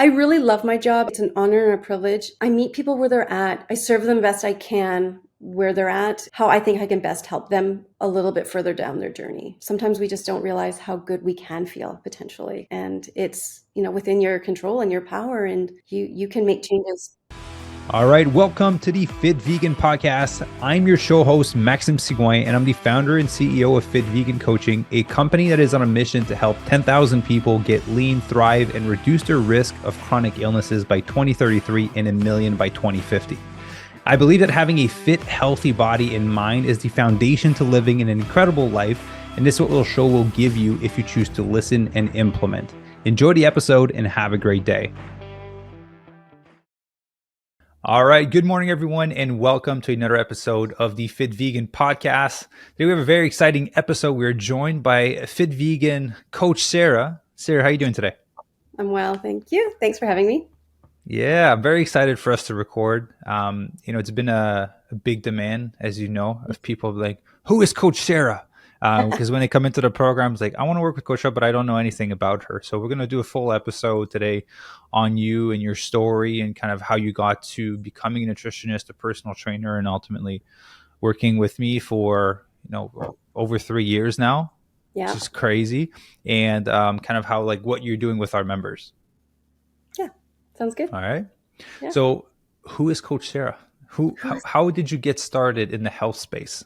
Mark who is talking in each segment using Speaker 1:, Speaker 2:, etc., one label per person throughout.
Speaker 1: I really love my job. It's an honor and a privilege. I meet people where they're at. I serve them best I can where they're at, how I think I can best help them a little bit further down their journey. Sometimes we just don't realize how good we can feel potentially. And it's, within your control and your power, and you can make changes.
Speaker 2: All right, welcome to the Fit Vegan Podcast. I'm your show host, Maxime Sigouin, and I'm the founder and CEO of Fit Vegan Coaching, a company that is on a mission to help 10,000 people get lean, thrive, and reduce their risk of chronic illnesses by 2033 and 1 million by 2050. I believe that having a fit, healthy body and mind is the foundation to living an incredible life, and this is what the show will give you if you choose to listen and implement. Enjoy the episode and have a great day. All right. Good morning, everyone, and welcome to another episode of the Fit Vegan Podcast. Today we have a very exciting episode. We're joined by Fit Vegan coach Sarah. Sarah, how are you doing today?
Speaker 1: I'm well, thank you. Thanks for having me.
Speaker 2: Yeah, I'm very excited for us to record. It's been a big demand, as you know, of people like, who is Coach Sarah? Because when they come into the program, it's like, I want to work with Coach Sarah, but I don't know anything about her. So we're going to do a full episode today on you and your story and kind of how you got to becoming a nutritionist, a personal trainer, and ultimately working with me for, over 3 years now,
Speaker 1: Yeah.
Speaker 2: which is crazy. And kind of how, like, what you're doing with our members.
Speaker 1: Yeah. Sounds good.
Speaker 2: All right.
Speaker 1: Yeah.
Speaker 2: So who is Coach Sarah? How did you get started in the health space?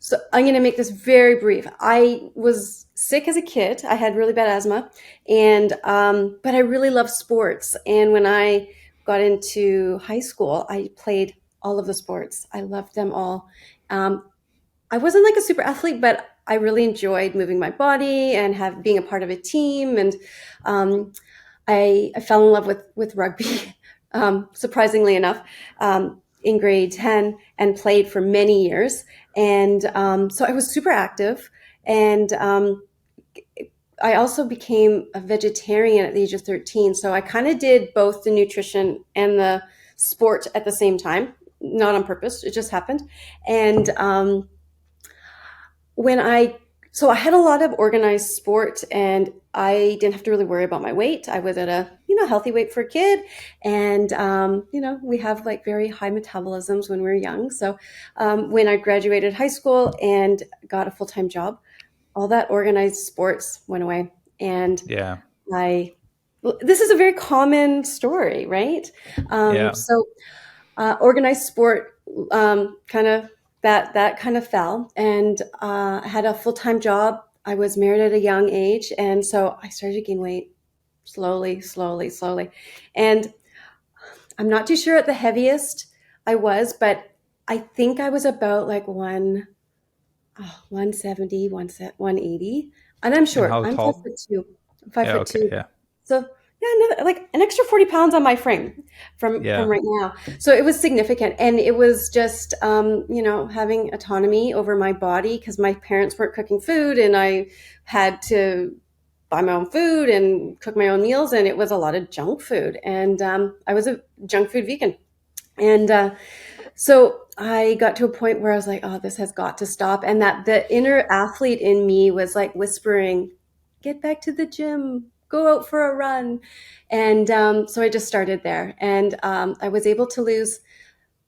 Speaker 1: So I'm going to make this very brief. I was sick as a kid. I had really bad asthma, and but I really loved sports. And when I got into high school, I played all of the sports. I loved them all. I wasn't like a super athlete, but I really enjoyed moving my body and being a part of a team. And I fell in love with rugby, surprisingly enough, in grade 10, and played for many years. And so I was super active. And I also became a vegetarian at the age of 13. So I kind of did both the nutrition and the sport at the same time, not on purpose. It just happened. And so I had a lot of organized sport, and I didn't have to really worry about my weight. I was at a, healthy weight for a kid. And, we have like very high metabolisms when we're young. So when I graduated high school and got a full-time job, all that organized sports went away. And
Speaker 2: Yeah.
Speaker 1: this is a very common story, right? So organized sport kind of that kind of fell, and I had a full-time job. I was married at a young age, and so I started to gain weight slowly. And I'm not too sure at the heaviest I was, but I think I was about like 170, 180. And I'm short.
Speaker 2: how
Speaker 1: I'm
Speaker 2: tall?
Speaker 1: 5'2". 5'2".
Speaker 2: Okay. Yeah.
Speaker 1: So yeah, like an extra 40 pounds on my frame from right now. So it was significant. And it was just, having autonomy over my body, because my parents weren't cooking food and I had to buy my own food and cook my own meals. And it was a lot of junk food. And I was a junk food vegan. And so I got to a point where I was like, oh, this has got to stop. And that the inner athlete in me was like whispering, get back to the gym, go out for a run. And so I just started there. And I was able to lose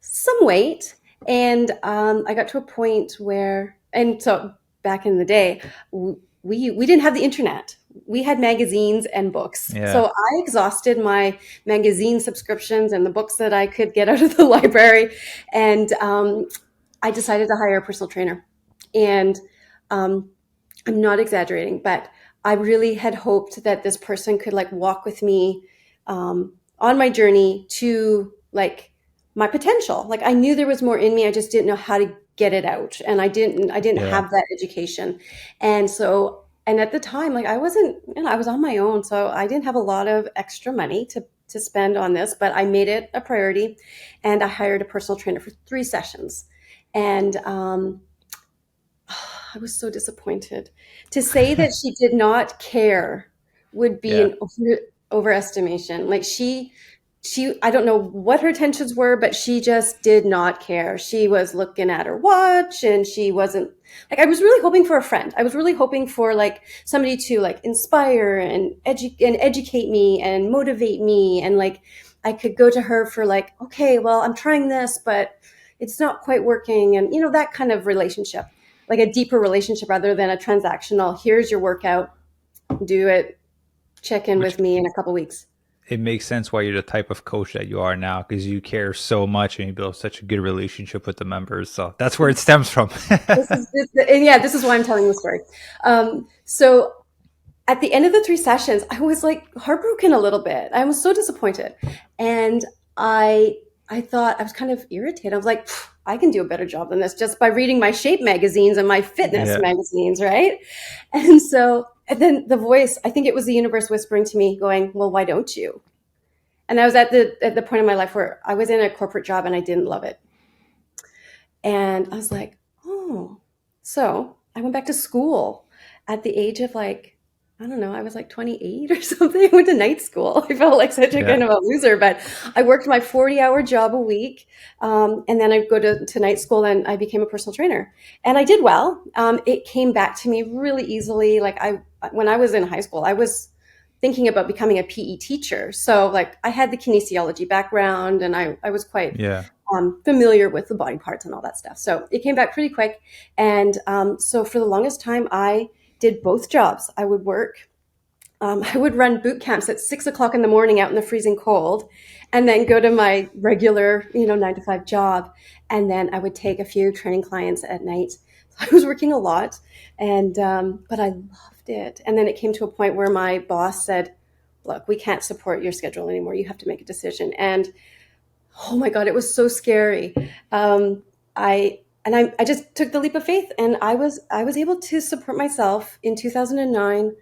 Speaker 1: some weight. And I got to a point where, and so back in the day, we didn't have the internet. We had magazines and books.
Speaker 2: Yeah.
Speaker 1: So I exhausted my magazine subscriptions and the books that I could get out of the library. And I decided to hire a personal trainer. And I'm not exaggerating, but I really had hoped that this person could like walk with me on my journey to like my potential. Like I knew there was more in me. I just didn't know how to get it out. And I didn't have that education. And so, and at the time, like I wasn't, I was on my own. So I didn't have a lot of extra money to spend on this, but I made it a priority, and I hired a personal trainer for 3 sessions. And I was so disappointed. To say that she did not care would be an overestimation. Like she I don't know what her intentions were, but she just did not care. She was looking at her watch, and she wasn't like, I was really hoping for a friend. I was really hoping for like somebody to like inspire and educate me and motivate me. And like, I could go to her for like, okay, well, I'm trying this, but it's not quite working. And that kind of relationship, like a deeper relationship rather than a transactional, here's your workout, do it, check in
Speaker 2: Which
Speaker 1: with me in a couple weeks.
Speaker 2: it makes sense why you're the type of coach that you are now, because you care so much and you build such a good relationship with the members. So that's where it stems from.
Speaker 1: This is why I'm telling the story. So at the end of the 3 sessions, I was like heartbroken a little bit. I was so disappointed, and I I thought I was kind of irritated. I was like, I can do a better job than this just by reading my shape magazines and my fitness
Speaker 2: Yeah.
Speaker 1: magazines, right? And then the voice, I think it was the universe whispering to me, going, "Well, why don't you?" And I was at the point in my life where I was in a corporate job and I didn't love it. And I was like, oh. So I went back to school at the age of like, I don't know, I was like 28 or something. I went to night school. I felt like such a
Speaker 2: Yeah.
Speaker 1: kind of a loser, but I worked my 40-hour job a week. And then I'd go to night school and I became a personal trainer. And I did well. It came back to me really easily. When I was in high school, I was thinking about becoming a PE teacher. So like I had the kinesiology background and I was quite
Speaker 2: Yeah.
Speaker 1: familiar with the body parts and all that stuff. So it came back pretty quick. And so for the longest time, I did both jobs. I would work. I would run boot camps at 6 o'clock in the morning out in the freezing cold, and then go to my regular, 9 to 5 job. And then I would take a few training clients at night. So I was working a lot, and but I loved it. And then it came to a point where my boss said, "Look, we can't support your schedule anymore. You have to make a decision." And oh my God, it was so scary. I just took the leap of faith, and I was able to support myself in 2009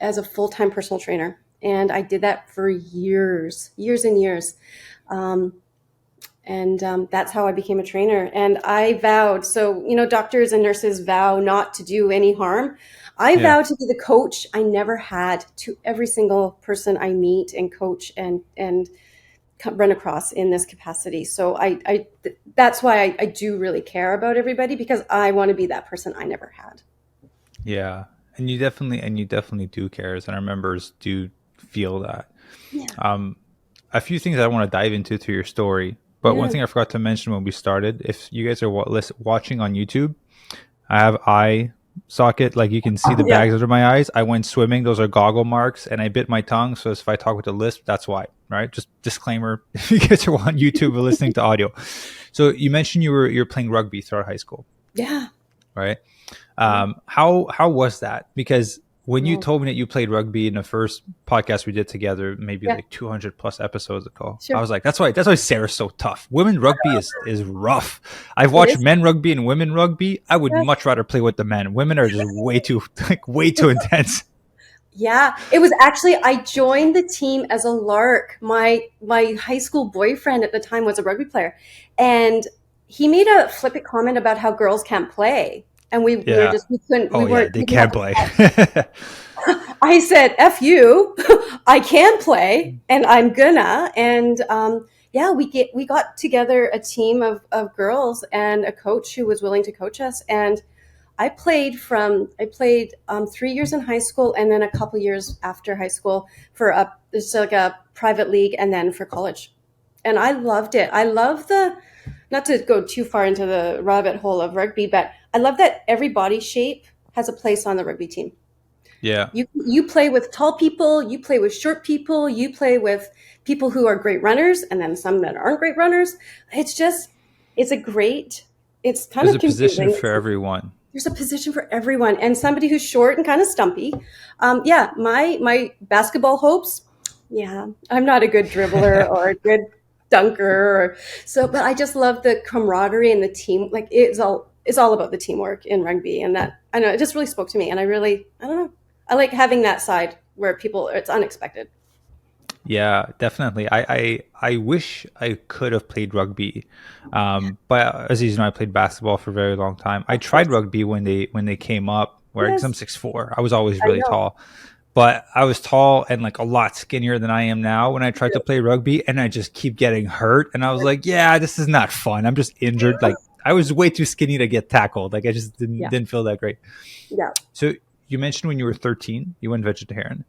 Speaker 1: as a full-time personal trainer, and I did that for years and years. Um, and That's how I became a trainer. And I vowed, so doctors and nurses vow not to do any harm. I
Speaker 2: Yeah.
Speaker 1: vowed to be the coach I never had to every single person I meet and coach and run across in this capacity. So that's why I do really care about everybody, because I want to be that person I never had.
Speaker 2: Yeah. And you definitely do care, and our members do feel that.
Speaker 1: Yeah.
Speaker 2: A few things I want to dive into through your story, but one
Speaker 1: Yeah.
Speaker 2: thing I forgot to mention when we started, if you guys are watching on YouTube, I have eye socket, like you can see the
Speaker 1: Yeah.
Speaker 2: bags under my eyes. I went swimming; those are goggle marks, and I bit my tongue. So if I talk with a lisp, that's why. Right? Just disclaimer: if you guys are on YouTube or listening to audio. So you mentioned you're playing rugby throughout high school,
Speaker 1: Yeah.
Speaker 2: right? How was that? Because when you
Speaker 1: Oh,
Speaker 2: told me that you played rugby in the first podcast we did together, maybe
Speaker 1: yeah.
Speaker 2: like 200 plus episodes ago, I
Speaker 1: Sure.
Speaker 2: was like, that's why Sarah's so tough. Women rugby is rough. I've
Speaker 1: It
Speaker 2: watched
Speaker 1: is.
Speaker 2: men rugby and women rugby. I would
Speaker 1: Yes.
Speaker 2: much rather play with the men. Women are just way too way too intense.
Speaker 1: Yeah. It was actually, I joined the team as a lark. My high school boyfriend at the time was a rugby player, and he made a flippant comment about how girls can't play. And we were
Speaker 2: Yeah.
Speaker 1: just, we couldn't, we
Speaker 2: Oh yeah,
Speaker 1: weren't,
Speaker 2: they
Speaker 1: we didn't have
Speaker 2: can't
Speaker 1: the
Speaker 2: play.
Speaker 1: I said, F you, I can play and I'm gonna. And yeah, we got together a team of girls and a coach who was willing to coach us. And I played 3 years in high school and then a couple years after high school for it's like a private league and then for college. And I loved it. I love not to go too far into the rabbit hole of rugby, but I love that every body shape has a place on the rugby team.
Speaker 2: Yeah.
Speaker 1: You play with tall people, you play with short people, you play with people who are great runners, and then some that aren't great runners. It's just, it's a great, it's kind
Speaker 2: There's
Speaker 1: of
Speaker 2: a position
Speaker 1: confusing.
Speaker 2: for everyone.
Speaker 1: There's a position for everyone, and somebody who's short and kind of stumpy. Yeah, my basketball hopes. Yeah, I'm not a good dribbler or a good dunker, but I just love the camaraderie and the team. Like it's all about the teamwork in rugby, and that I know it just really spoke to me, and I don't know, I like having that side where people it's unexpected.
Speaker 2: Yeah, definitely. I wish I could have played rugby, but as you know, I played basketball for a very long time. I
Speaker 1: Of
Speaker 2: tried
Speaker 1: course,
Speaker 2: rugby when they came up, where because I'm
Speaker 1: yes,
Speaker 2: 6'4", I was always
Speaker 1: I
Speaker 2: really
Speaker 1: know.
Speaker 2: tall. but I was tall and like a lot skinnier than I am now when I tried to play rugby, and I just keep getting hurt. And I was like, yeah, this is not fun. I'm just injured. Like I was way too skinny to get tackled. Like I just
Speaker 1: Yeah.
Speaker 2: didn't feel that great.
Speaker 1: Yeah.
Speaker 2: So you mentioned when you were 13, you went vegetarian.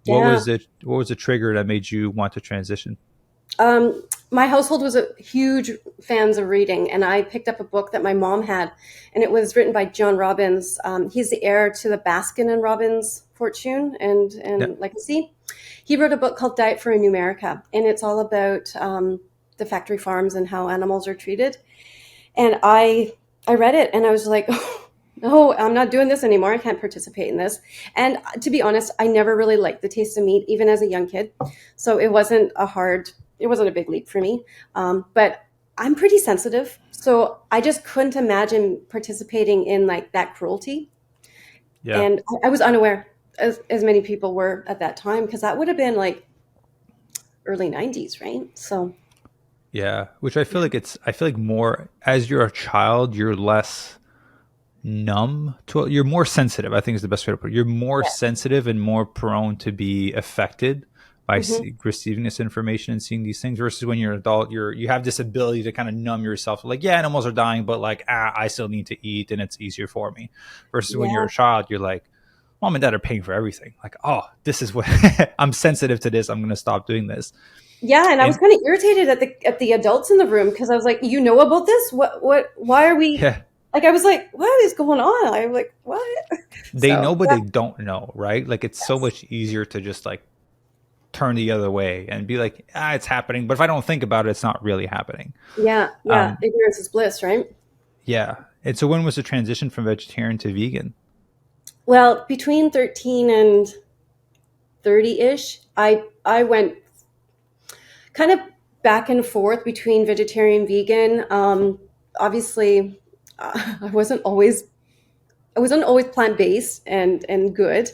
Speaker 2: What
Speaker 1: Yeah.
Speaker 2: was it? What was the trigger that made you want to transition?
Speaker 1: My household was a huge fans of reading, and I picked up a book that my mom had, and it was written by John Robbins. He's the heir to the Baskin and Robbins fortune
Speaker 2: Yeah.
Speaker 1: and legacy. He wrote a book called Diet for a New America, and it's all about the factory farms and how animals are treated. And I read it, and I was like, oh, no, I'm not doing this anymore. I can't participate in this. And to be honest, I never really liked the taste of meat, even as a young kid. So it wasn't a big leap for me. But I'm pretty sensitive. So I just couldn't imagine participating in like that cruelty.
Speaker 2: Yeah.
Speaker 1: And I was unaware, as many people were at that time, because that would have been like early 90s, right? So,
Speaker 2: Yeah. Which I feel like more as you're a child, you're less numb to it. You're more sensitive, I think is the best way to put it. You're more
Speaker 1: yeah.
Speaker 2: sensitive and more prone to be affected by
Speaker 1: Hmm.
Speaker 2: receiving this information and seeing these things versus when you're an adult, you have this ability to kind of numb yourself. Like, yeah, animals are dying, but like, I still need to eat and it's easier for me. Versus when you're
Speaker 1: Yeah.
Speaker 2: a child, you're like, mom and dad are paying for everything. Like, oh, this is what I'm sensitive to this. I'm going to stop doing this.
Speaker 1: Yeah, and I was
Speaker 2: And
Speaker 1: kind of irritated at the adults in the room because I was like, "You know about this? Why are we?"
Speaker 2: yeah,
Speaker 1: Like I was like, "What is going on?" I'm like, "What?"
Speaker 2: they
Speaker 1: So
Speaker 2: know, but
Speaker 1: yeah,
Speaker 2: they don't know, right? Like, it's so
Speaker 1: yes,
Speaker 2: much easier to just like turn the other way and be like, it's happening. But if I don't think about it, it's not really happening.
Speaker 1: yeah, yeah.
Speaker 2: Um,
Speaker 1: Ignorance is bliss, right?
Speaker 2: yeah. And so when was the transition from vegetarian to vegan?
Speaker 1: Well, between 13 and 30-ish, I went kind of back and forth between vegetarian, vegan. Obviously, I wasn't always plant based and good,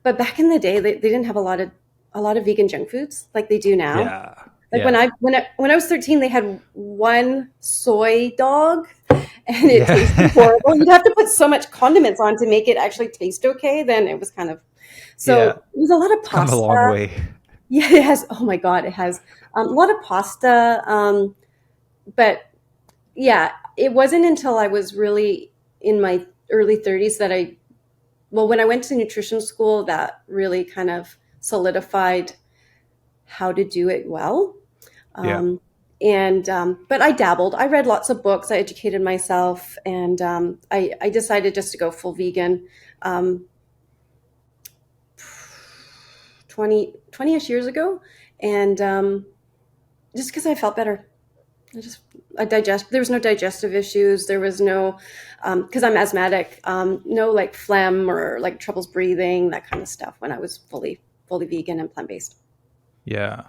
Speaker 1: but back in the day, they didn't have a lot of vegan junk foods like they do now.
Speaker 2: Yeah.
Speaker 1: Like
Speaker 2: Yeah.
Speaker 1: when I was 13, they had one soy dog, and it tasted
Speaker 2: Yeah.
Speaker 1: horrible. You'd have to put so much condiments on to make it actually taste okay. Then it was kind of so
Speaker 2: Yeah.
Speaker 1: it was a lot of
Speaker 2: It's come a long
Speaker 1: pasta.
Speaker 2: way.
Speaker 1: Yeah, it has. Oh my God, it has a lot of pasta. But yeah, it wasn't until I was really in my early 30s that when I went to nutrition school, that really kind of solidified how to do it well.
Speaker 2: Yeah.
Speaker 1: But I dabbled. I read lots of books. I educated myself, and I decided just to go full vegan. Um, 20-ish years ago, and just because I felt better. There was no digestive issues. There was no, because I'm asthmatic, no like phlegm or like troubles breathing, that kind of stuff when I was fully vegan and plant-based.
Speaker 2: Yeah.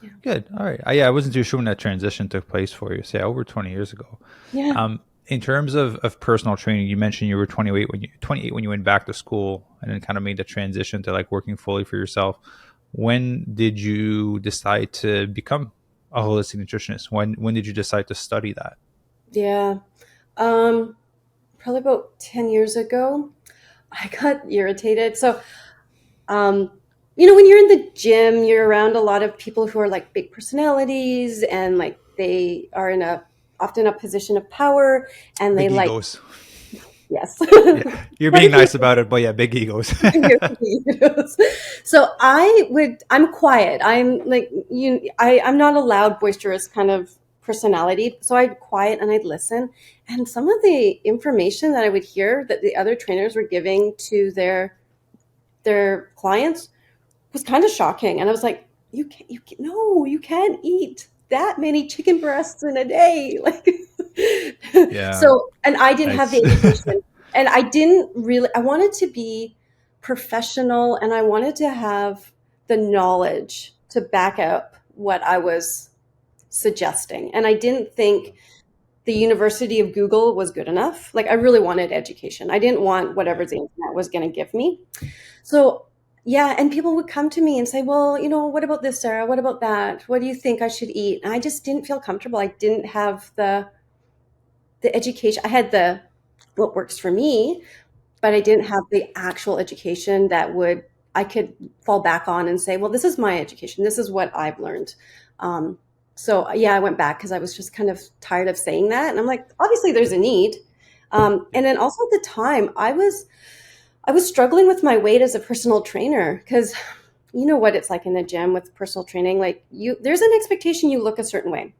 Speaker 1: Yeah.
Speaker 2: Good. All right. Yeah, I wasn't too sure when that transition took place for you. Say over 20 years ago.
Speaker 1: Yeah.
Speaker 2: In terms of personal training, you mentioned you were 28 when you went back to school and then kind of made the transition to like working fully for yourself. When did you decide to become a holistic nutritionist? When did you decide to study that?
Speaker 1: Yeah. Um, Probably about 10 years ago, I got irritated. So, um, when you're in the gym, you're around a lot of people who are like big personalities and like they are in often a position of power and they
Speaker 2: Big
Speaker 1: like,
Speaker 2: egos.
Speaker 1: yes.
Speaker 2: Yeah, you're being
Speaker 1: Funny
Speaker 2: nice about it, but yeah, big egos.
Speaker 1: So I'm quiet. I'm like, I'm not a loud, boisterous kind of personality. So I'd quiet and I'd listen. And some of the information that I would hear that the other trainers were giving to their clients was kind of shocking. And I was like, no, you can't eat that many chicken breasts in a day. Like,
Speaker 2: Yeah,
Speaker 1: so, and I didn't have the
Speaker 2: nice.
Speaker 1: education and I wanted to be professional and I wanted to have the knowledge to back up what I was suggesting. And I didn't think the University of Google was good enough. Like I really wanted education. I didn't want whatever
Speaker 2: Yeah,
Speaker 1: the internet was going to give me. So yeah, and people would come to me and say, "Well, what about this, Sarah? What about that? What do you think I should eat?" And I just didn't feel comfortable. I didn't have the education. I had what works for me, but I didn't have the actual education that would I could fall back on and say, well, this is my education. This is what I've learned. So yeah, I went back because I was just kind of tired of saying that. And I'm like, obviously there's a need. And then also at the time I was struggling with my weight as a personal trainer because you know what it's like in the gym with personal training. Like there's an expectation you look a certain way,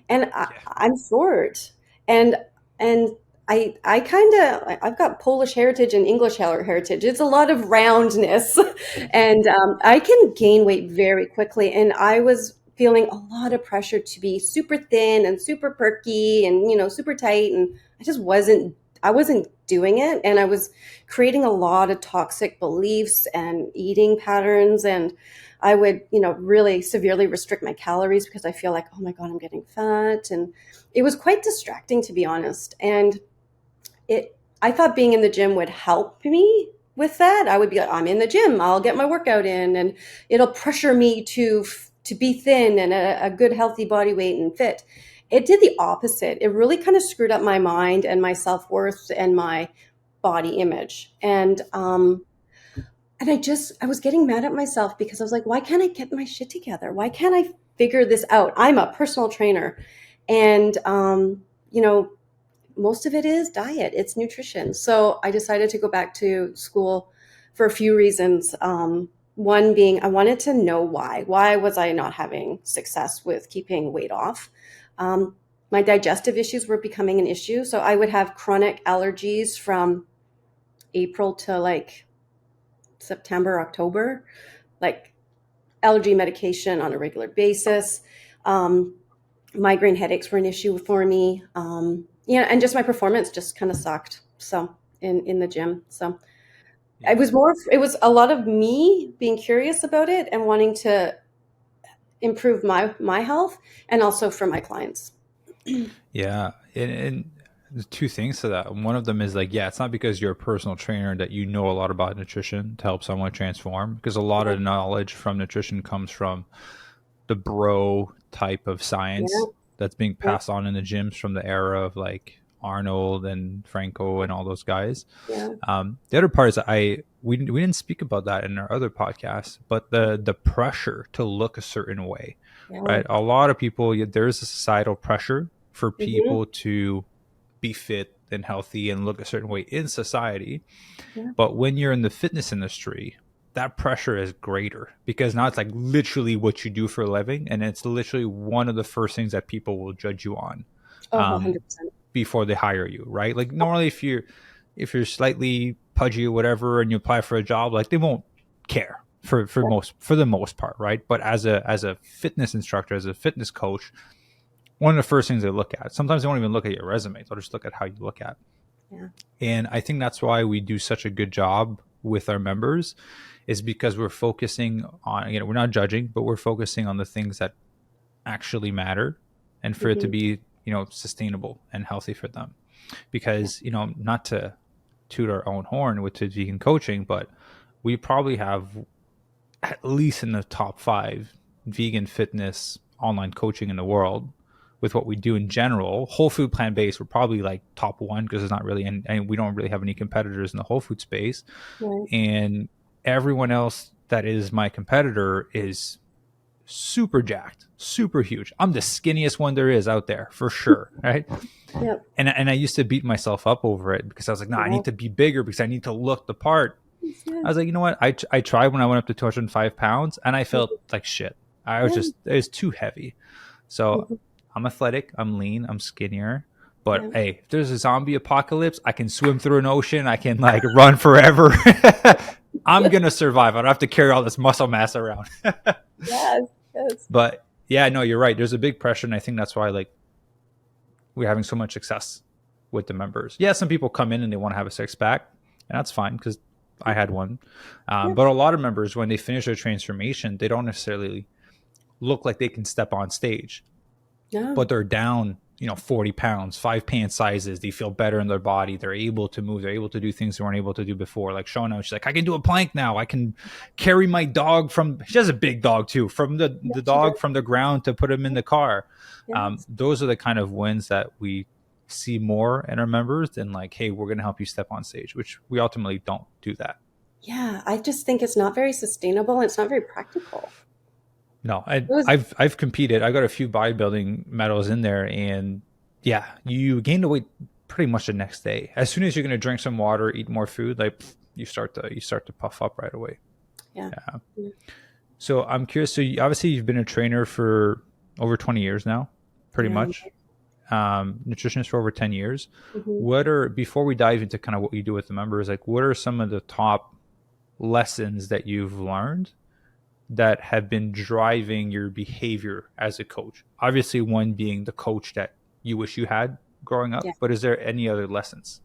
Speaker 1: and I'm short, and and I kind of I've got Polish heritage and English heritage. It's a lot of roundness, and I can gain weight very quickly. And I was feeling a lot of pressure to be super thin and super perky and super tight, and I wasn't doing it, and I was creating a lot of toxic beliefs and eating patterns, and I would really severely restrict my calories because I feel like, oh my god, I'm getting fat, and it was quite distracting, to be honest. And I thought being in the gym would help me with that. I would be like, I'm in the gym, I'll get my workout in, and it'll pressure me to be thin and a good healthy body weight and fit. It did the opposite. It really kind of screwed up my mind and my self-worth and my body image. And I was getting mad at myself because I was like, why can't I get my shit together? Why can't I figure this out? I'm a personal trainer. And, most of it is diet, it's nutrition. So I decided to go back to school for a few reasons. One being I wanted to know why. Why was I not having success with keeping weight off? My digestive issues were becoming an issue. So I would have chronic allergies from April to like September, October, like allergy medication on a regular basis. Migraine headaches were an issue for me. And just my performance just kind of sucked. So in the gym. So
Speaker 2: Yeah.
Speaker 1: it was a lot of me being curious about it and wanting to improve my health and also for my clients.
Speaker 2: Yeah. And there's two things to that. One of them is like, yeah, it's not because you're a personal trainer that you know a lot about nutrition to help someone transform, because a lot of knowledge from nutrition comes from the bro type of science
Speaker 1: Yeah.
Speaker 2: that's being
Speaker 1: Yeah.
Speaker 2: passed on in the gyms from the era of like Arnold and Franco and all those guys.
Speaker 1: Yeah.
Speaker 2: The other part is we didn't speak about that in our other podcasts, but the pressure to look a certain way,
Speaker 1: Yeah.
Speaker 2: right? A lot of people, there's a societal pressure for
Speaker 1: Mm-hmm.
Speaker 2: people to be fit and healthy and look a certain way in society.
Speaker 1: Yeah.
Speaker 2: But when you're in the fitness industry, that pressure is greater because now it's like literally what you do for a living, and it's literally one of the first things that people will judge you on
Speaker 1: Oh, 100%.
Speaker 2: before they hire you, right? Like normally if you're slightly pudgy or whatever and you apply for a job, like they won't care for the most part, right? But as a fitness instructor, as a fitness coach, one of the first things they look at, sometimes they won't even look at your resume, they'll just look at how you look at.
Speaker 1: Yeah.
Speaker 2: And I think that's why we do such a good job with our members, is because we're focusing on, we're not judging, but we're focusing on the things that actually matter, and for it to
Speaker 1: Mm-hmm.
Speaker 2: be, sustainable and healthy for them. Because, not to toot our own horn with vegan coaching, but we probably have at least in the top 5 vegan fitness online coaching in the world. With what we do in general, whole food plant-based, we're probably like top 1 because there's not really, and we don't really have any competitors in the whole food space.
Speaker 1: Right.
Speaker 2: And everyone else that is my competitor is super jacked, super huge. I'm the skinniest one there is out there for sure, right?
Speaker 1: Yep.
Speaker 2: And I used to beat myself up over it because I was like, no, I
Speaker 1: Yeah.
Speaker 2: need to be bigger because I need to look the part.
Speaker 1: Yeah.
Speaker 2: I was like, you know what? I tried when I went up to 205 pounds and I felt like shit. It was too heavy. So
Speaker 1: Mhm.
Speaker 2: I'm athletic, I'm lean, I'm skinnier. But
Speaker 1: Yeah.
Speaker 2: hey, if there's a zombie apocalypse, I can swim through an ocean, I can like run forever. I'm gonna survive. I don't have to carry all this muscle mass around.
Speaker 1: Yes. Yes.
Speaker 2: But yeah, no, you're right. There's a big pressure, and I think that's why like we're having so much success with the members. Yeah, some people come in and they want to have a six pack, and that's fine because I had one.
Speaker 1: Yeah.
Speaker 2: But a lot of members, when they finish their transformation, they don't necessarily look like they can step on stage,
Speaker 1: Yeah.
Speaker 2: but they're down, 40 pounds, 5 pant sizes. They feel better in their body. They're able to move. They're able to do things they weren't able to do before. Like Shona, she's like, I can do a plank now. I can carry my dog she has a big dog too, from the
Speaker 1: Yeah, she
Speaker 2: dog
Speaker 1: does.
Speaker 2: from the ground to put him in the car.
Speaker 1: Yes.
Speaker 2: Those are the kind of wins that we see more in our members than like, hey, we're going to help you step on stage, which we ultimately don't do that.
Speaker 1: Yeah, I just think it's not very sustainable and it's not very practical.
Speaker 2: No,
Speaker 1: It was,
Speaker 2: I've competed. I got a few bodybuilding medals in there, and yeah, you gain the weight pretty much the next day. As soon as you're going to drink some water, eat more food, like you start to puff up right away.
Speaker 1: yeah.
Speaker 2: Yeah.
Speaker 1: Yeah.
Speaker 2: So I'm curious. So obviously you've been a trainer for over 20 years now, pretty
Speaker 1: Yeah.
Speaker 2: much. Nutritionist for over 10 years.
Speaker 1: Mhm.
Speaker 2: What are, before we dive into kind of what you do with the members, like what are some of the top lessons that you've learned that have been driving your behavior as a coach? Obviously, one being the coach that you wish you had growing
Speaker 1: Yeah.
Speaker 2: up, but is there any other lessons?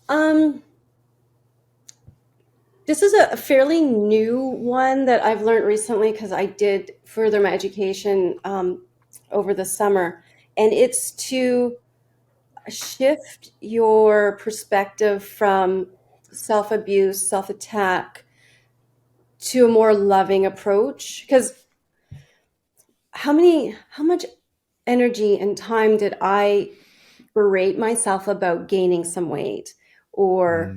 Speaker 1: Um, this is a fairly new one that I've learned recently because I did further my education over the summer, and it's to shift your perspective from self-abuse, self-attack to a more loving approach. Because how much energy and time did I berate myself about gaining some weight or,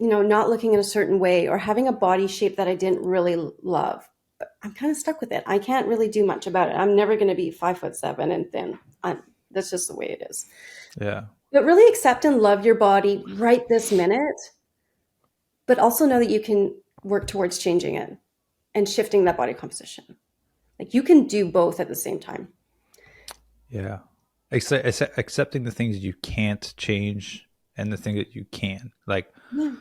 Speaker 2: Mm,
Speaker 1: not looking in a certain way or having a body shape that I didn't really love. But I'm kind of stuck with it. I can't really do much about it. I'm never going to be 5'7" and thin. That's just the way it is.
Speaker 2: yeah.
Speaker 1: But really accept and love your body right this minute, but also know that you can work towards changing it and shifting that body composition. Like you can do both at the same time.
Speaker 2: Yeah. Accepting the things you can't change and the thing that you can. Like
Speaker 1: Yeah.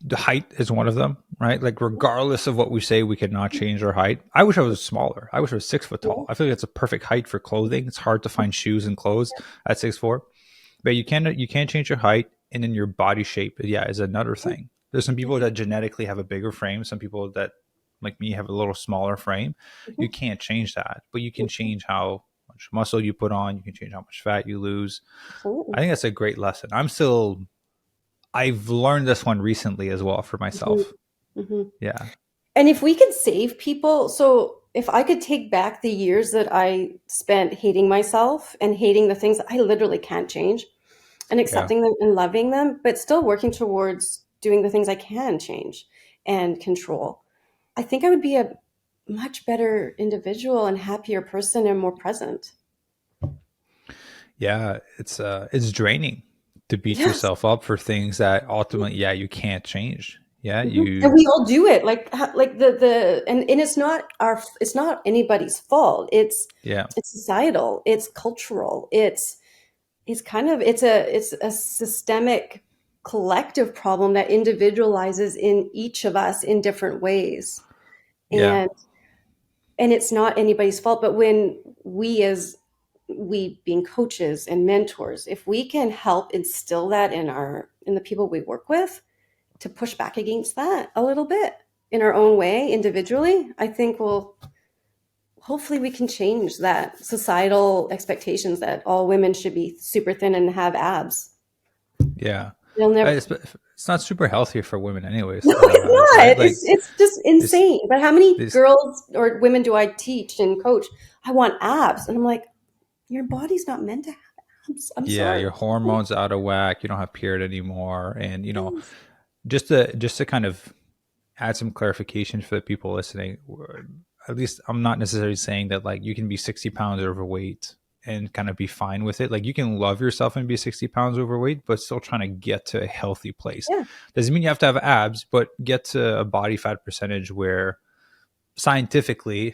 Speaker 2: the height is one of them, right? Like regardless of what we say, we cannot change our height. I wish I was smaller. I wish I was 6 foot tall.
Speaker 1: Yeah.
Speaker 2: I feel like it's a perfect height for clothing. It's hard to find shoes and clothes at 6'4". But you can't change your height, and then your body shape, yeah, is another thing. There's some people that genetically have a bigger frame. Some people that, like me, have a little smaller frame.
Speaker 1: Mhm.
Speaker 2: You can't change that, but you can change how much muscle you put on. You can change how much fat you lose. I
Speaker 1: Absolutely.
Speaker 2: think that's a great lesson. I've learned this one recently as well for
Speaker 1: Mhm.
Speaker 2: myself.
Speaker 1: Mhm.
Speaker 2: Yeah,
Speaker 1: And if we could save people, so if I could take back the years that I spent hating myself and hating the things that I literally can't change and
Speaker 2: yeah,
Speaker 1: accepting them and loving them, but still working towards doing the things I can change and control, I think I would be a much better individual and happier person and more present.
Speaker 2: yeah. It's draining to beat
Speaker 1: Yes.
Speaker 2: yourself up for things that ultimately, yeah, you can't change. Yeah,
Speaker 1: Mhm. And
Speaker 2: you,
Speaker 1: we all do it. Like the and it's not anybody's fault.
Speaker 2: yeah,
Speaker 1: It's societal, it's cultural, it's kind of it's a systemic collective problem that individualizes in each of us in different ways.
Speaker 2: yeah,
Speaker 1: And it's not anybody's fault, but when we being coaches and mentors, if we can help instill that in the people we work with to push back against that a little bit in our own way individually, I think we'll hopefully we can change that societal expectations that all women should be super thin and have abs.
Speaker 2: yeah.
Speaker 1: They'll never.
Speaker 2: It's not super healthy for women, anyways,
Speaker 1: No,
Speaker 2: to have abs,
Speaker 1: it's
Speaker 2: right?
Speaker 1: not.
Speaker 2: Like
Speaker 1: It's just
Speaker 2: this,
Speaker 1: insane. But how many
Speaker 2: this,
Speaker 1: girls or women do I teach and coach? I want abs, and I'm like, your body's not meant to have abs. I'm
Speaker 2: yeah,
Speaker 1: sorry.
Speaker 2: your hormones out of whack. You don't have period anymore, and
Speaker 1: Yes.
Speaker 2: just to kind of add some clarification for the people listening. At least I'm not necessarily saying that like you can be 60 pounds overweight and kind of be fine with it. Like you can love yourself and be 60 pounds overweight, but still trying to get to a healthy place.
Speaker 1: Yeah.
Speaker 2: Doesn't mean you have to have abs, but get to a body fat percentage where scientifically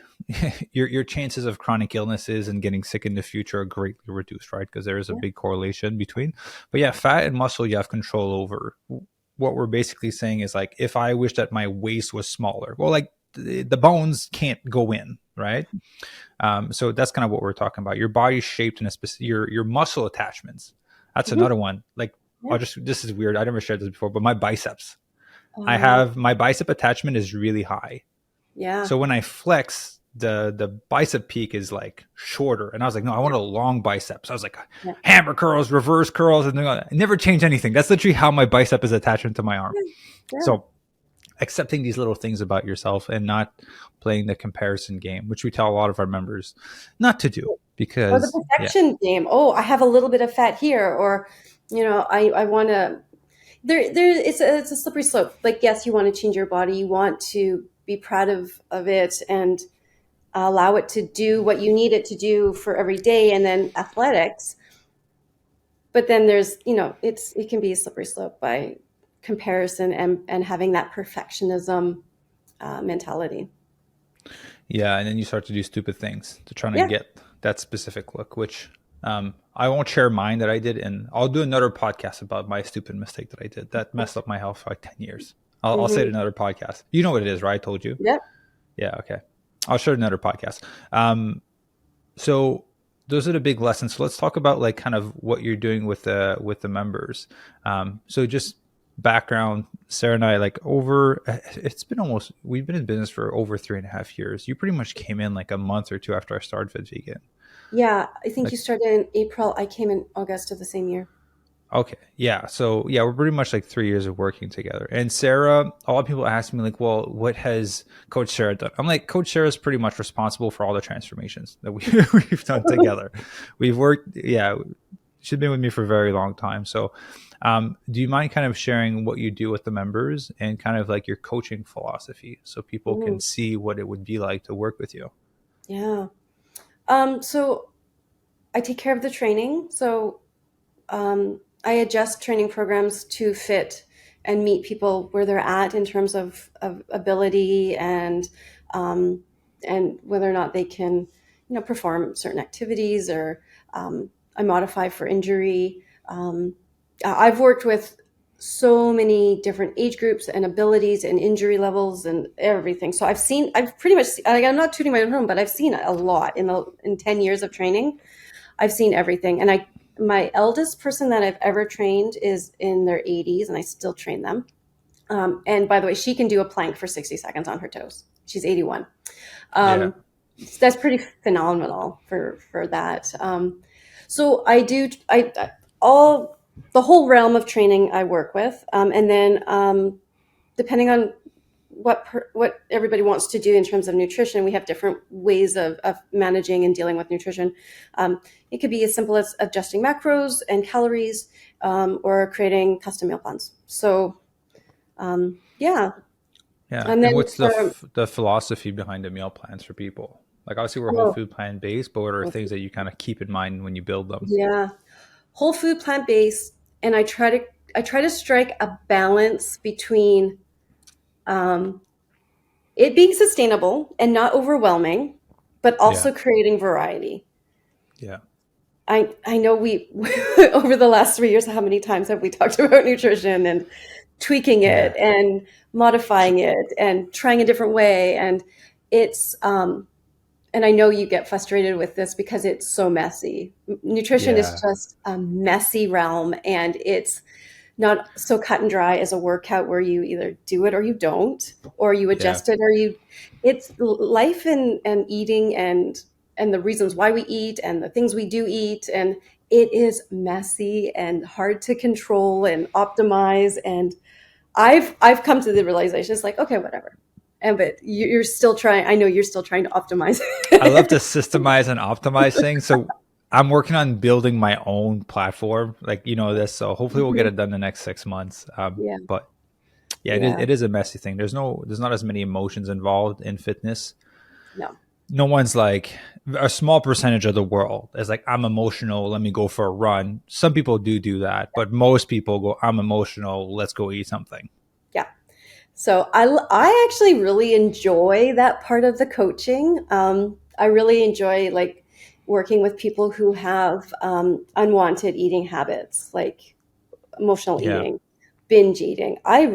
Speaker 2: your chances of chronic illnesses and getting sick in the future are greatly reduced, right? Because there is a
Speaker 1: Yeah.
Speaker 2: big correlation between. But yeah, fat and muscle you have control over. What we're basically saying is like, if I wish that my waist was smaller, well, like the bones can't go in, right? So that's kind of what we're talking about. Your body's shaped in a specific, your muscle attachments. That's
Speaker 1: Mhm.
Speaker 2: another one. Like,
Speaker 1: Yeah.
Speaker 2: this is weird. I never shared this before, but my biceps, I
Speaker 1: Uh,
Speaker 2: have my bicep attachment is really high.
Speaker 1: yeah.
Speaker 2: So when I flex, the bicep peak is like shorter, and I was like, no, I want a long bicep. So I was like,
Speaker 1: Yeah.
Speaker 2: hammer curls, reverse curls, and I never change anything. That's literally how my bicep is attached to my arm.
Speaker 1: Yeah. Yeah.
Speaker 2: So accepting these little things about yourself and not playing the comparison game, which we tell a lot of our members not to do,
Speaker 1: Or the
Speaker 2: because yeah,
Speaker 1: perfection game. Oh, I have a little bit of fat here, or I want to. It's a slippery slope. Like, yes, you want to change your body, you want to be proud of it, and allow it to do what you need it to do for every day, and then athletics. But then there's, it can be a slippery slope by comparison and having that perfectionism mentality.
Speaker 2: Yeah, and then you start to do stupid things to try to
Speaker 1: Yeah.
Speaker 2: get that specific look, which I won't share mine that I did, and I'll do another podcast about my stupid mistake that I did that messed up my health for like 10 years. I'll say it in
Speaker 1: Hmm.
Speaker 2: another podcast. You know what it is, right? I told you.
Speaker 1: Yep.
Speaker 2: Yeah, okay. I'll share another podcast. So those are the big lessons. So let's talk about like kind of what you're doing with the members. So just background, Sarah and I, like it's been we've been in business for over 3.5 years. You pretty much came in like a month or two after I started Fit Vegan.
Speaker 1: Yeah, I think
Speaker 2: Like,
Speaker 1: you started in April. I came in August of the same year.
Speaker 2: okay, yeah. So yeah, we're pretty much like 3 years of working together. And Sarah, a lot of people ask me like, well, what has Coach Sarah done? I'm like, Coach Sarah is pretty much responsible for all the transformations that we've done together. We've worked, yeah. She's been with me for a very long time. So, do you mind kind of sharing what you do with the members and kind of like your coaching philosophy so people can
Speaker 1: Mm,
Speaker 2: see what it would be like to work with you?
Speaker 1: yeah. So I take care of the training. So I adjust training programs to fit and meet people where they're at in terms of ability um, and whether or not they can, perform certain activities, or I modify for injury. I've worked with so many different age groups and abilities and injury levels and everything. So I've pretty much, like, I'm not tooting my own horn, but I've seen a lot in 10 years of training. I've seen everything. And my eldest person that I've ever trained is in their 80s, and I still train them. And by the way, she can do a plank for 60 seconds on her toes. She's 81.
Speaker 2: Yeah.
Speaker 1: Um, that's pretty phenomenal for that. So I do all the whole realm of training I work with, and then depending on what everybody wants to do in terms of nutrition, we have different ways of managing and dealing with nutrition. It could be as simple as adjusting macros and calories, or creating custom meal plans. So yeah,
Speaker 2: Yeah.
Speaker 1: and
Speaker 2: And
Speaker 1: then
Speaker 2: what's
Speaker 1: for
Speaker 2: the philosophy behind the meal plans for people? Like obviously we're whole
Speaker 1: oh,
Speaker 2: food plan based, but what are things that you kind of keep in mind when you build them?
Speaker 1: yeah, whole food, plant based, and I try to strike a balance between um, it being sustainable and not overwhelming, but
Speaker 2: Yeah.
Speaker 1: also creating variety.
Speaker 2: Yeah.
Speaker 1: I know we over the last 3 years, how many times have we talked about nutrition and tweaking
Speaker 2: Yeah.
Speaker 1: it and modifying it and trying a different way, and it's and I know you get frustrated with this because it's so messy. Nutrition is
Speaker 2: Yeah.
Speaker 1: just a messy realm, and it's not so cut and dry as a workout where you either do it or you don't, or you
Speaker 2: Yeah.
Speaker 1: adjust it or you. It's life and eating and the reasons why we eat and the things we do eat, and it is messy and hard to control and optimize. And I've come to the realization it's like, okay, whatever. And but you're still trying. I know you're still trying to optimize.
Speaker 2: I love to systemize and optimize things. So I'm working on building my own platform, like this. So hopefully we'll get
Speaker 1: Mhm.
Speaker 2: it done in the next 6 months.
Speaker 1: Yeah,
Speaker 2: But yeah, it is
Speaker 1: yeah,
Speaker 2: it is a messy thing. There's not as many emotions involved in fitness.
Speaker 1: no,
Speaker 2: No one's like a small percentage of the world is like, I'm emotional, let me go for a run. Some people do that, but most people go, I'm emotional, let's go eat something.
Speaker 1: yeah. So I actually really enjoy that part of the coaching. I really enjoy like working with people who have unwanted eating habits, like emotional
Speaker 2: Yeah.
Speaker 1: eating, binge eating. I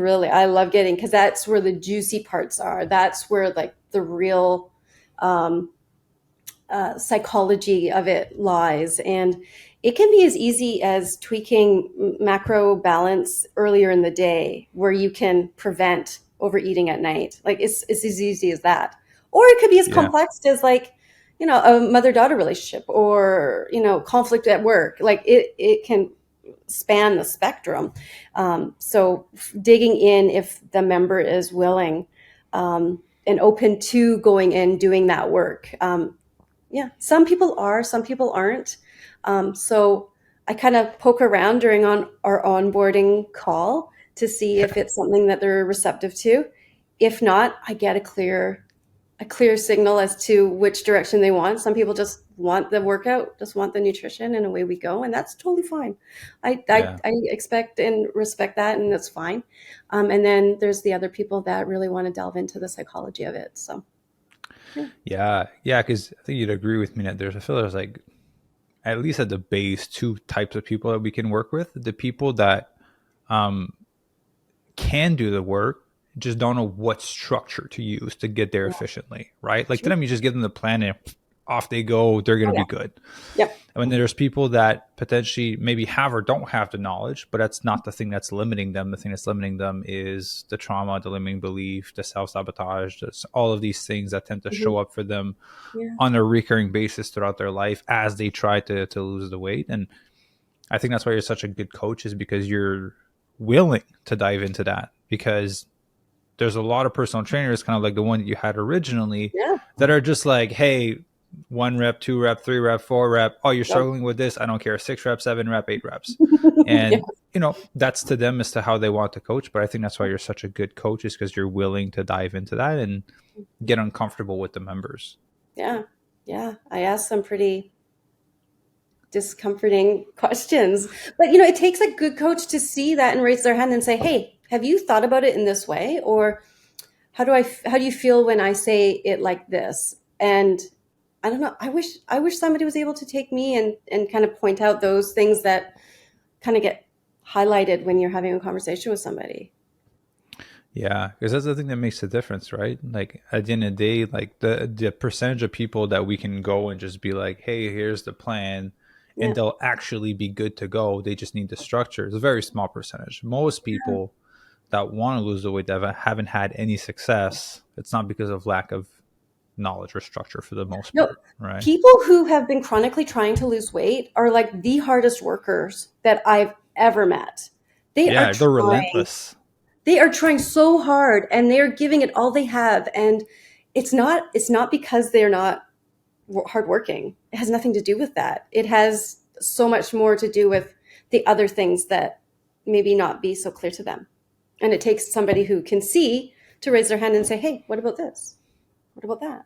Speaker 1: love getting, because that's where the juicy parts are. That's where like the real um, psychology of it lies. And it can be as easy as tweaking macro balance earlier in the day, where you can prevent overeating at night. Like it's as easy as that. Or it could be as
Speaker 2: Yeah.
Speaker 1: complex as like, a mother-daughter relationship, or, conflict at work. Like it can span the spectrum. So digging in, if the member is willing, and open to going in doing that work. Yeah, some people are, some people aren't. So I kind of poke around during on our onboarding call to see if it's something that they're receptive to. If not, I get a clear signal as to which direction they want. Some people just want the workout, just want the nutrition, and away we go, and that's totally fine.
Speaker 2: Yeah.
Speaker 1: I expect and respect that, and that's fine. And then there's the other people that really want to delve into the psychology of it. So,
Speaker 2: Yeah. Yeah. Because I think you'd agree with me that I feel there's like, at least at the base, two types of people that we can work with. The people that um, can do the work, just don't know what structure to use to get there
Speaker 1: yeah,
Speaker 2: efficiently, right? Like to
Speaker 1: sure.
Speaker 2: them, you just give them the plan and off they go, they're going
Speaker 1: Oh
Speaker 2: to
Speaker 1: yeah,
Speaker 2: be good.
Speaker 1: yep.
Speaker 2: And then there's people that potentially maybe have or don't have the knowledge, but that's not the thing that's limiting them. The thing that's limiting them is the trauma, the limiting belief, the self-sabotage, all of these things that tend to
Speaker 1: Hmm.
Speaker 2: show up for them
Speaker 1: Yeah,
Speaker 2: on a recurring basis throughout their life as they try to lose the weight. And I think that's why you're such a good coach, is because you're willing to dive into that, because there's a lot of personal trainers, kind of like the one that you had originally,
Speaker 1: yeah.
Speaker 2: that are just like, hey, 1 rep, 2 rep, 3 rep, 4 rep. Oh, you're
Speaker 1: Yep.
Speaker 2: struggling with this. I don't care. 6 rep, 7 rep, 8 reps.
Speaker 1: Yeah,
Speaker 2: And, that's to them as to how they want to coach. But I think that's why you're such a good coach, is because you're willing to dive into that and get uncomfortable with the members.
Speaker 1: yeah, yeah. I asked some pretty discomforting questions. But it takes a good coach to see that and raise their hand and say, "Hey, have you thought about it in this way?" Or how do you feel when I say it like this? And I don't know. I wish somebody was able to take me and kind of point out those things that kind of get highlighted when you're having a conversation with somebody.
Speaker 2: Yeah, because that's the thing that makes the difference, right? Like at the end of the day, like the percentage of people that we can go and just be like, "Hey, here's the plan," and
Speaker 1: Yeah.
Speaker 2: they'll actually be good to go. They just need the structure. It's a very small percentage. Most people that want to lose the weight that haven't had any success, it's not because of lack of knowledge or structure for the most
Speaker 1: No,
Speaker 2: part, right?
Speaker 1: people who have been chronically trying to lose weight are like the hardest workers that I've ever met. They are
Speaker 2: Yeah, they're
Speaker 1: trying
Speaker 2: relentless.
Speaker 1: They are trying so hard and they're giving it all they have. And it's not because they're not hardworking. It has nothing to do with that. It has so much more to do with the other things that maybe not be so clear to them. And it takes somebody who can see to raise their hand and say, "Hey, what about this? What about that?"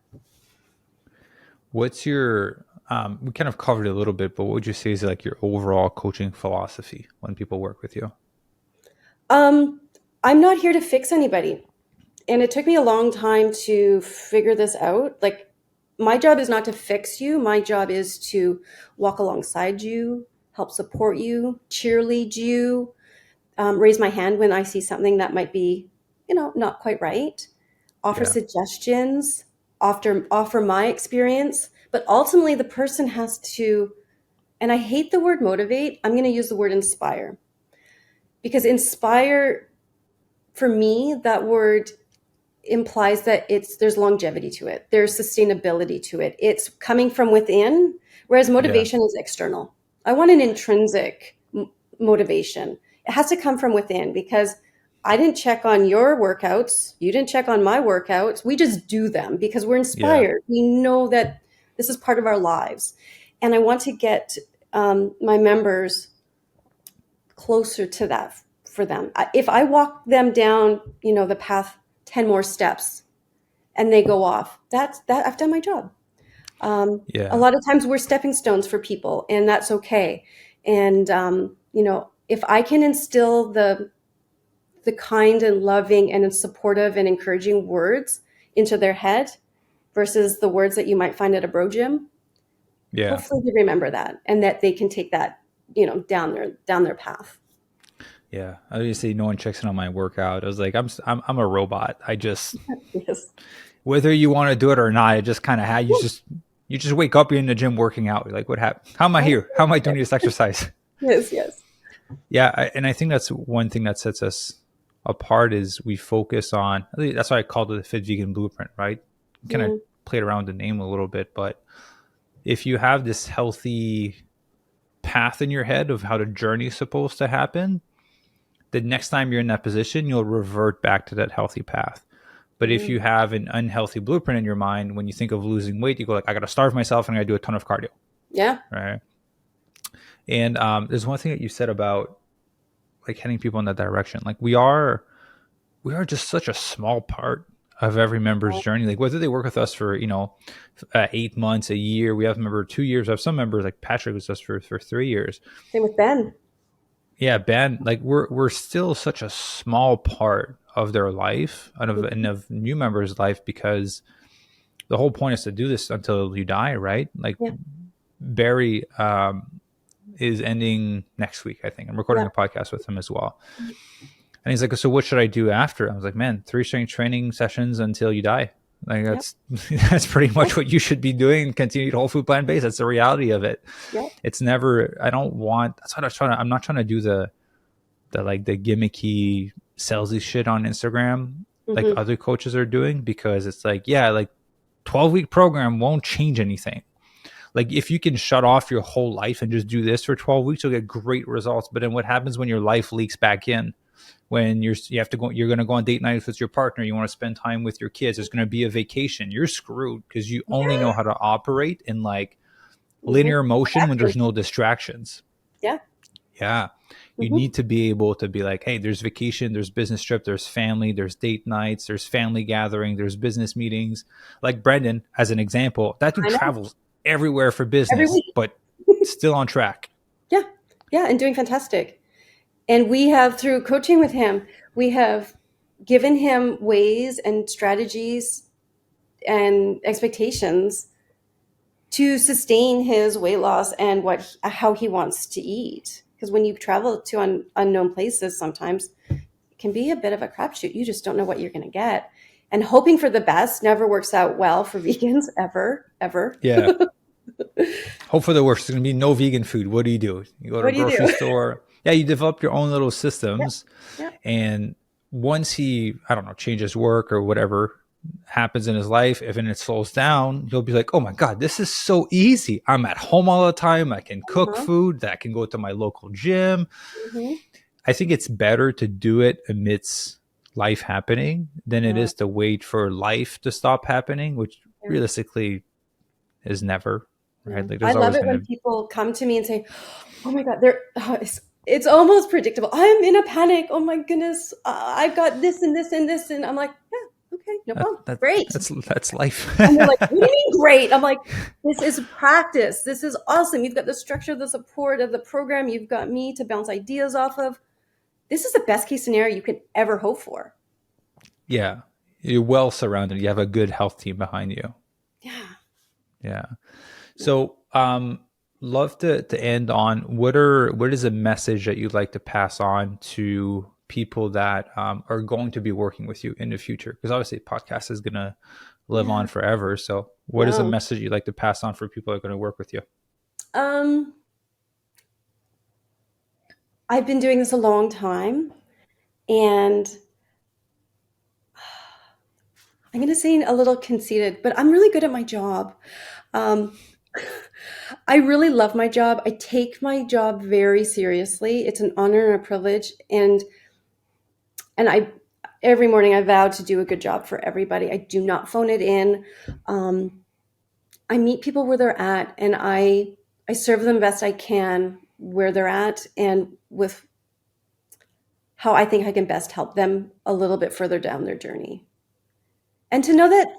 Speaker 2: What's your we kind of covered it a little bit, but what would you say is like your overall coaching philosophy when people work with you?
Speaker 1: Um, I'm not here to fix anybody. And it took me a long time to figure this out. Like, my job is not to fix you. My job is to walk alongside you, help support you, cheerlead you, raise my hand when I see something that might be, not quite right, offer
Speaker 2: Yeah.
Speaker 1: suggestions, offer my experience. But ultimately, the person has to, and I hate the word motivate. I'm going to use the word inspire, because inspire, for me, that word implies that there's longevity to it. There's sustainability to it. It's coming from within, whereas
Speaker 2: Yeah.
Speaker 1: motivation is external. I want an intrinsic motivation. It has to come from within, because I didn't check on your workouts. You didn't check on my workouts. We just do them because we're
Speaker 2: Yeah.
Speaker 1: inspired. We know that this is part of our lives. And I want to get my members closer to that for them. If I walk them down, the path 10 more steps and they go off, that I've done my job. A
Speaker 2: Yeah.
Speaker 1: lot of times we're stepping stones for people, and that's okay. And if I can instill the kind and loving and supportive and encouraging words into their head versus the words that you might find at a bro gym,
Speaker 2: Yeah.
Speaker 1: hopefully they remember that and that they can take that, down their path.
Speaker 2: Yeah. I used to say no one checks in on my workout. I was like, I'm a robot. I just,
Speaker 1: Yes.
Speaker 2: whether you want to do it or not, it just kind of had you just wake up, you're in the gym working out. You're like, what happened? How am I here? How am I doing this exercise?
Speaker 1: Yes, yes.
Speaker 2: Yeah, and I think that's one thing that sets us apart, is we focus on. That's why I called it the Fit Vegan Blueprint, right? Kind of
Speaker 1: Yeah.
Speaker 2: played around with the name a little bit, but if you have this healthy path in your head of how the journey is supposed to happen, the next time you're in that position, you'll revert back to that healthy path. But if
Speaker 1: Yeah.
Speaker 2: you have an unhealthy blueprint in your mind, when you think of losing weight, you go like, I got to starve myself and I got to do a ton of cardio,
Speaker 1: Yeah.
Speaker 2: right? And there's one thing that you said about like heading people in that direction. Like we are just such a small part of every member's journey. Like whether they work with us for 8 months, a year, we have a member 2 years. I have some members like Patrick was with us for 3 years.
Speaker 1: Same with Ben.
Speaker 2: Yeah, Ben, like we're still such a small part of their life and of new members' life, because the whole point is to do this until you die, right? Like
Speaker 1: Yeah.
Speaker 2: Barry is ending next week, I think. I'm recording
Speaker 1: Yeah.
Speaker 2: a podcast with him as well. And he's like, so what should I do after? I was like, man, 3 strength training sessions until you die. Like that's that's pretty much what you should be doing. Continued whole food plant based. That's the reality of it.
Speaker 1: Yep.
Speaker 2: It's never. I don't want. That's what I was trying to. I'm not trying to do the like the gimmicky salesy shit on Instagram like other coaches are doing, because it's like, yeah, like 12-week program won't change anything. Like if you can shut off your whole life and just do this for 12 weeks, you'll get great results. But then what happens when your life leaks back in? When you're going to go on date nights with your partner, you want to spend time with your kids, there's going to be a vacation, you're screwed, because you only know how to operate in like linear motion when there's no distractions. Yeah. You need to be able to be like, hey, there's vacation, there's business trip, there's family, there's date nights, there's family gathering, there's business meetings. Like Brendan, as an example, that dude travels everywhere for business, but still on track.
Speaker 1: Yeah. Yeah. And doing fantastic. And we have, through coaching with him, we have given him ways and strategies and expectations to sustain his weight loss and how he wants to eat. Because when you travel to unknown places, sometimes it can be a bit of a crapshoot. You just don't know what you're going to get. And hoping for the best never works out well for vegans, ever.
Speaker 2: Yeah. Hope for the worst. There's going to be no vegan food. What do? You go to a grocery store. Yeah, you develop your own little systems.
Speaker 1: Yeah.
Speaker 2: And once he, I don't know, changes work or whatever happens in his life, if it slows down, he'll be like, oh my God, this is so easy. I'm at home all the time. I can cook food. That can go to my local gym. I think it's better to do it amidst life happening than it is to wait for life to stop happening, which realistically is never. Right? Like,
Speaker 1: I love it when people come to me and say, oh my God, it's almost predictable. I'm in a panic. Oh my goodness. I've got this and this and this. And I'm like, yeah, okay, no problem. Great.
Speaker 2: That's life.
Speaker 1: And they're like, what do you mean great? I'm like, this is practice. This is awesome. You've got the structure, the support of the program. You've got me to bounce ideas off of. This is the best case scenario you could ever hope for. Yeah.
Speaker 2: You're well surrounded. You have a good health team behind you.
Speaker 1: Yeah.
Speaker 2: Yeah. So, love to end on what is a message that you'd like to pass on to people that are going to be working with you in the future? Because obviously, podcast is going to live on forever. So, what is a message you'd like to pass on for people that are going to work with you?
Speaker 1: I've been doing this a long time, and I'm going to say a little conceited, but I'm really good at my job. I really love my job. I take my job very seriously. It's an honor and a privilege. And every morning I vow to do a good job for everybody. I do not phone it in. I meet people where they're at, and I serve them best I can where they're at and with how I think I can best help them a little bit further down their journey. And to know that,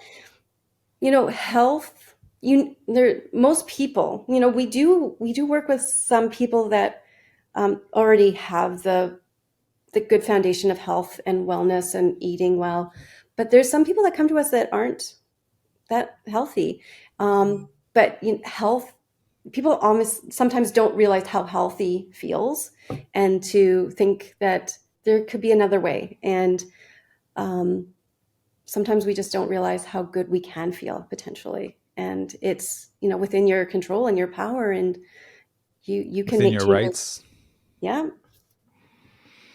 Speaker 1: health, most people, we do work with some people that already have the good foundation of health and wellness and eating well, but there's some people that come to us that aren't that healthy. But health, people almost sometimes don't realize how healthy feels, and to think that there could be another way. And sometimes we just don't realize how good we can feel potentially. And it's, within your control and your power, and you can make
Speaker 2: your
Speaker 1: changes.
Speaker 2: Rights.
Speaker 1: Yeah.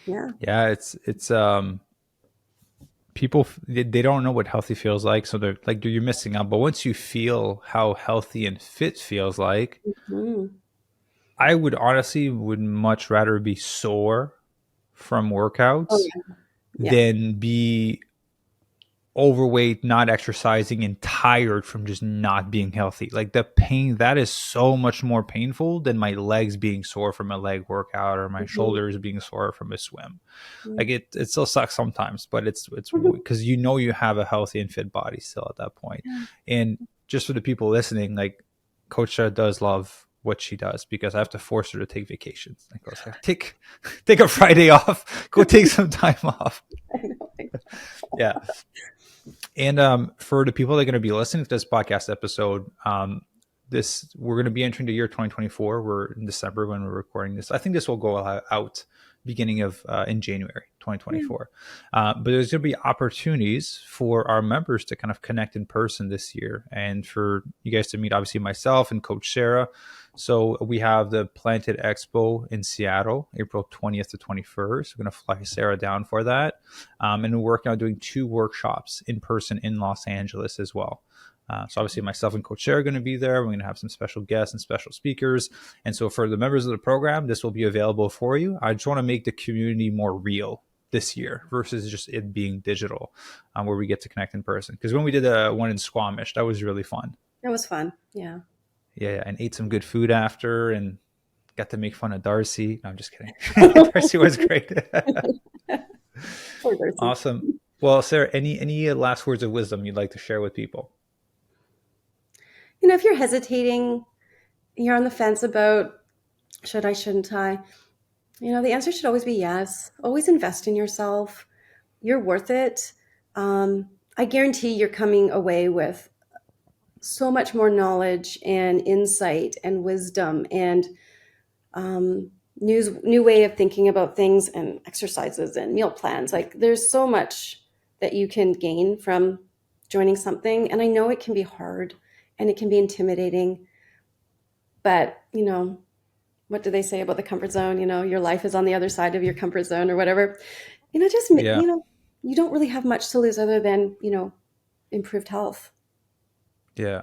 Speaker 2: Yeah. It's people, they don't know what healthy feels like. So they're like, you're missing out. But once you feel how healthy and fit feels like, I would much rather be sore from workouts than be overweight, not exercising, and tired from just not being healthy. Like the pain, that is so much more painful than my legs being sore from a leg workout or my
Speaker 1: Mhm.
Speaker 2: shoulders being sore from a swim.
Speaker 1: Mm.
Speaker 2: Like it still sucks sometimes, but it's
Speaker 1: Mhm.
Speaker 2: because you know you have a healthy and fit body still at that point.
Speaker 1: Yeah.
Speaker 2: And just for the people listening, like Coach Sarah does love what she does because I have to force her to take vacations. Like I was like, take a Friday off, go take some time off.
Speaker 1: I know.
Speaker 2: Yeah. And for the people that are going to be listening to this podcast episode, we're going to be entering the year 2024. We're in December when we're recording this. I think this will go out beginning of in January
Speaker 1: Yeah.
Speaker 2: 2024. But there's going to be opportunities for our members to kind of connect in person this year, and for you guys to meet obviously myself and Coach Sarah. So we have the Planted Expo in Seattle, April 20th to 21st. We're going to fly Sarah down for that. And we're working on doing 2 workshops in person in Los Angeles as well. So obviously myself and Coach Sarah are going to be there. We're going to have some special guests and special speakers. And so for the members of the program, this will be available for you. I just want to make the community more real this year versus just it being digital, where we get to connect in person. Because when we did one in Squamish, that was really fun.
Speaker 1: It was fun. Yeah.
Speaker 2: Yeah, and ate some good food after and got to make fun of Darcy. No, I'm just kidding. Darcy was great.
Speaker 1: Poor Darcy.
Speaker 2: Awesome. Well, Sarah, any last words of wisdom you'd like to share with people?
Speaker 1: If you're hesitating, you're on the fence about should I, shouldn't I? The answer should always be yes. Always invest in yourself. You're worth it. I guarantee you're coming away with so much more knowledge and insight and wisdom and new way of thinking about things and exercises and meal plans. Like there's so much that you can gain from joining something. And I know it can be hard and it can be intimidating, but what do they say about the comfort zone? Your life is on the other side of your comfort zone or whatever. Just,
Speaker 2: Yeah.
Speaker 1: you don't really have much to lose other than, improved health.
Speaker 2: Yeah.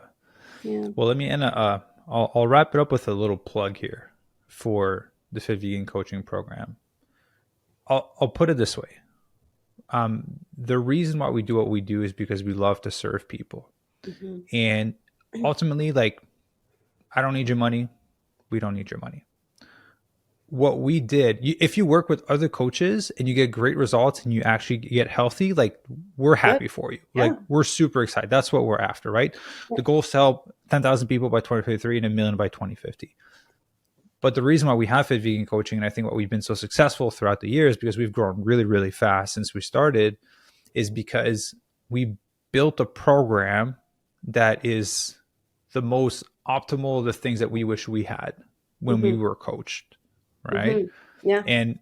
Speaker 1: Yeah.
Speaker 2: Well, let me end. I'll wrap it up with a little plug here for the Fit Vegan Coaching Program. I'll put it this way. The reason why we do what we do is because we love to serve people.
Speaker 1: Mm-hmm.
Speaker 2: And ultimately, like, I don't need your money. We don't need your money. What we did, if you work with other coaches and you get great results and you actually get healthy, like we're happy
Speaker 1: Good.
Speaker 2: for you.
Speaker 1: Yeah.
Speaker 2: Like we're super excited. That's what we're after, right?
Speaker 1: Yeah.
Speaker 2: The goal is to help 10,000 people by 2053 and 1 million by 2050. But the reason why we have Fit Vegan Coaching, and I think what we've been so successful throughout the years, because we've grown really, really fast since we started, is because we built a program that is the most optimal of the things that we wish we had when we were coached, right?
Speaker 1: Mm-hmm. Yeah.
Speaker 2: And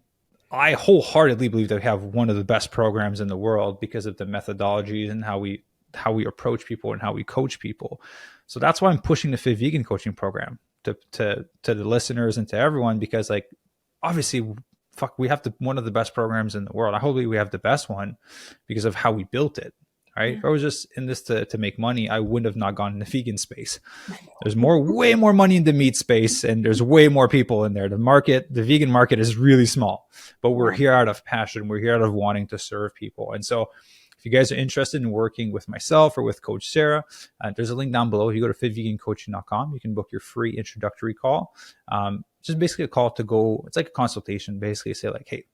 Speaker 2: I wholeheartedly believe that we have one of the best programs in the world because of the methodologies and how we approach people and how we coach people. So that's why I'm pushing the Fit Vegan Coaching Program to the listeners and to everyone, because like obviously we have one of the best programs in the world. I hope we have the best one because of how we built it. Right. Yeah. If I was just in this to make money, I would have not gone in the vegan space. There's way more money in the meat space, and there's way more people in there. The vegan market is really small, but we're here out of passion. We're here out of wanting to serve people. And so if you guys are interested in working with myself or with Coach Sarah, there's a link down below. If you go to fitvegancoaching.com, you can book your free introductory call. Just basically a call to go. It's like a consultation, basically say like, hey,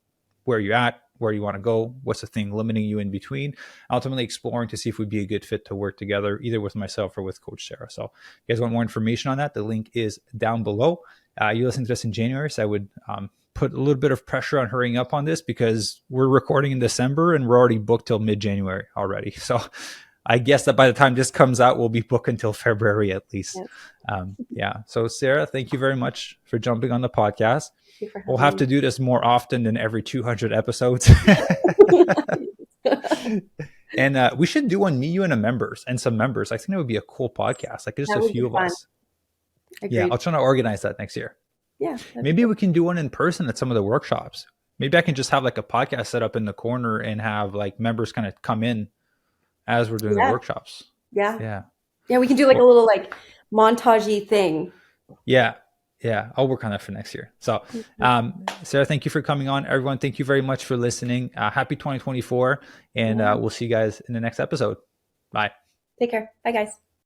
Speaker 2: where are you at? Where you want to go? What's the thing limiting you in between? Ultimately exploring to see if we'd be a good fit to work together, either with myself or with Coach Sarah. So if you guys want more information on that, the link is down below. You listened to this in January, so I would put a little bit of pressure on hurrying up on this because we're recording in December and we're already booked till mid-January already. So I guess that by the time this comes out, we'll be booked until February at least. Yeah. So Sarah, thank you very much for jumping on the podcast. We'll have to do this more often than every 200 episodes. And we should do one, me, you, and some members. I think that would be a cool podcast. Like just a few of us. Agreed. Yeah, I'll try to organize that next year.
Speaker 1: Yeah.
Speaker 2: Maybe we can do one in person at some of the workshops. Maybe I can just have like a podcast set up in the corner and have like members kind of come in as we're doing the workshops.
Speaker 1: Yeah. Yeah. We can do like a little like montagey thing.
Speaker 2: Yeah. Yeah, I'll work on that for next year. So, Sarah, thank you for coming on. Everyone, thank you very much for listening. Happy 2024, and we'll see you guys in the next episode. Bye.
Speaker 1: Take care. Bye, guys.